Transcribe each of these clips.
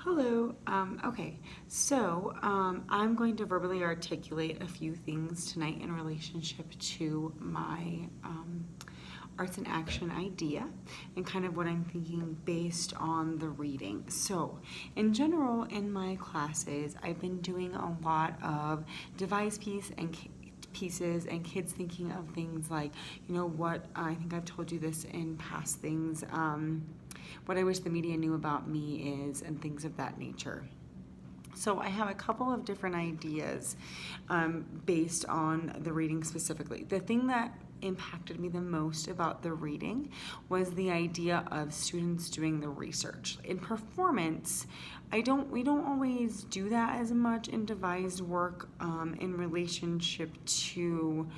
Hello. I'm going to verbally articulate a few things tonight in relationship to my arts and action idea and kind of what I'm thinking based on the reading. So, in general, in my classes, I've been doing a lot of device pieces and kids thinking of things like, what I think I've told you this in past things. What I wish the media knew about me is, and things of that nature. So I have a couple of different ideas based on the reading specifically. The thing that impacted me the most about the reading was the idea of students doing the research. In performance, we don't always do that as much in devised work in relationship to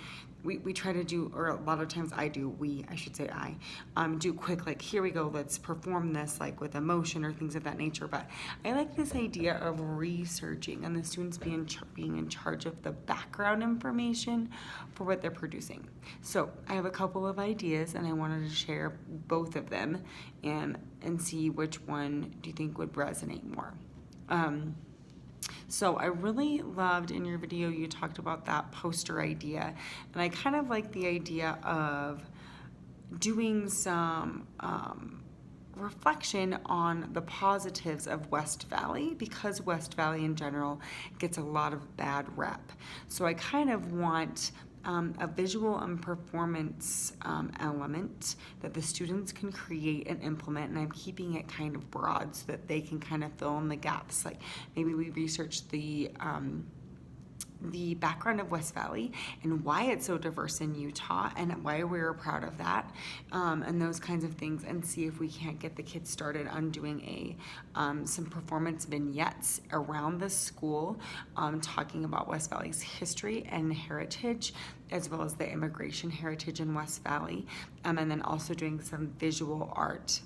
we try to do, or a lot of times I do, do quick, like, here we go, let's perform this, like with emotion or things of that nature. But I like this idea of researching and the students being in charge of the background information for what they're producing. So I have a couple of ideas and I wanted to share both of them and see which one do you think would resonate more. So I really loved in your video you talked about that poster idea, and I kind of like the idea of doing some reflection on the positives of West Valley, because West Valley in general gets a lot of bad rep. So I kind of want a visual and performance element that the students can create and implement, and I'm keeping it kind of broad so that they can kind of fill in the gaps. Like maybe we research the background of West Valley and why it's so diverse in Utah and why we're proud of that, and those kinds of things, and see if we can't get the kids started on doing some performance vignettes around the school, talking about West Valley's history and heritage, as well as the immigration heritage in West Valley, and then also doing some visual art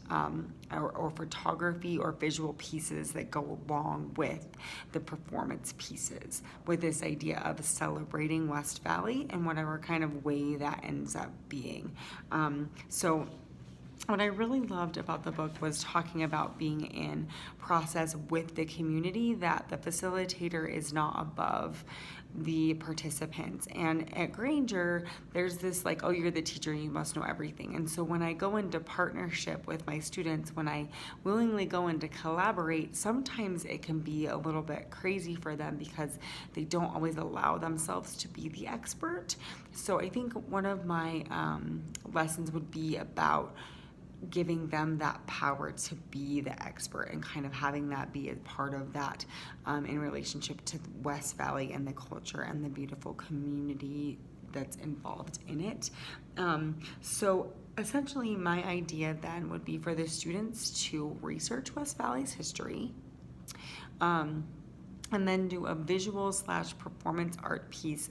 or photography or visual pieces that go along with the performance pieces, with this idea of celebrating West Valley in whatever kind of way that ends up being. So what I really loved about the book was talking about being in process with the community, that the facilitator is not above the participants. And at Granger, there's this like, oh, you're the teacher, you must know everything. And so when I go into partnership with my students, when I willingly go in to collaborate, sometimes it can be a little bit crazy for them because they don't always allow themselves to be the expert. So I think one of my lessons would be about giving them that power to be the expert and kind of having that be a part of that in relationship to West Valley and the culture and the beautiful community that's involved in it. So essentially my idea then would be for the students to research West Valley's history, and then do a visual / performance art piece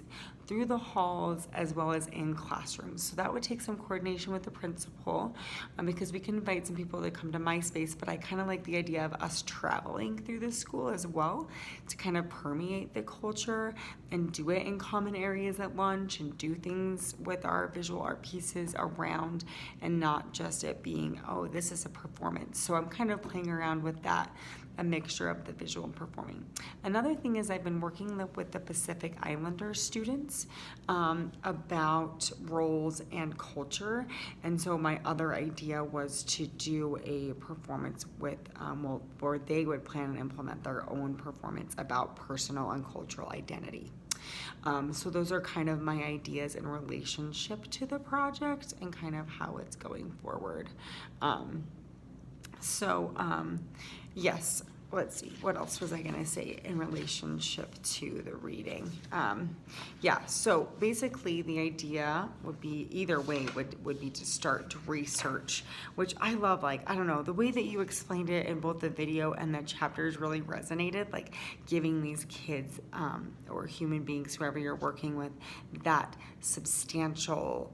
through the halls as well as in classrooms. So that would take some coordination with the principal, because we can invite some people to come to my space, but I kind of like the idea of us traveling through the school as well to kind of permeate the culture and do it in common areas at lunch and do things with our visual art pieces around, and not just it being, oh, this is a performance. So I'm kind of playing around with that, a mixture of the visual and performing. Another thing is I've been working with the Pacific Islander students about roles and culture, and so my other idea was to do a performance with, where they would plan and implement their own performance about personal and cultural identity. So those are kind of my ideas in relationship to the project and kind of how it's going forward. Yes, let's see, what else was I gonna say in relationship to the reading? So basically the idea would be, either way would be to start to research, which I love. Like, I don't know, the way that you explained it in both the video and the chapters really resonated, like giving these kids or human beings, whoever you're working with, that substantial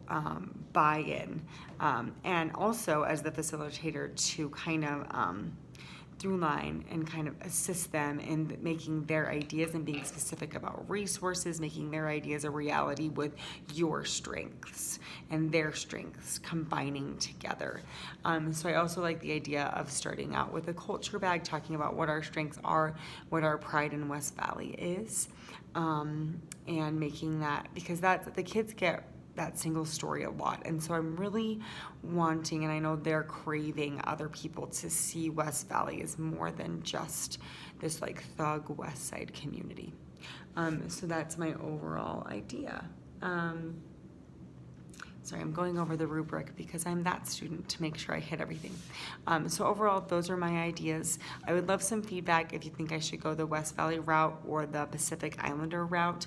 buy-in, and also as the facilitator to kind of through line and kind of assist them in making their ideas and being specific about resources, making their ideas a reality with your strengths and their strengths combining together. So I also like the idea of starting out with a culture bag, talking about what our strengths are, what our pride in West Valley is, and making that, because that's, the kids get that single story a lot. And so I'm really wanting, and I know they're craving other people to see West Valley as more than just this like thug West Side community. So that's my overall idea. Sorry, I'm going over the rubric because I'm that student to make sure I hit everything. So overall, those are my ideas. I would love some feedback if you think I should go the West Valley route or the Pacific Islander route.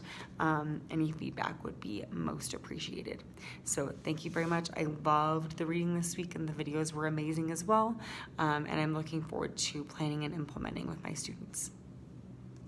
Any feedback would be most appreciated. So thank you very much. I loved the reading this week and the videos were amazing as well. And I'm looking forward to planning and implementing with my students.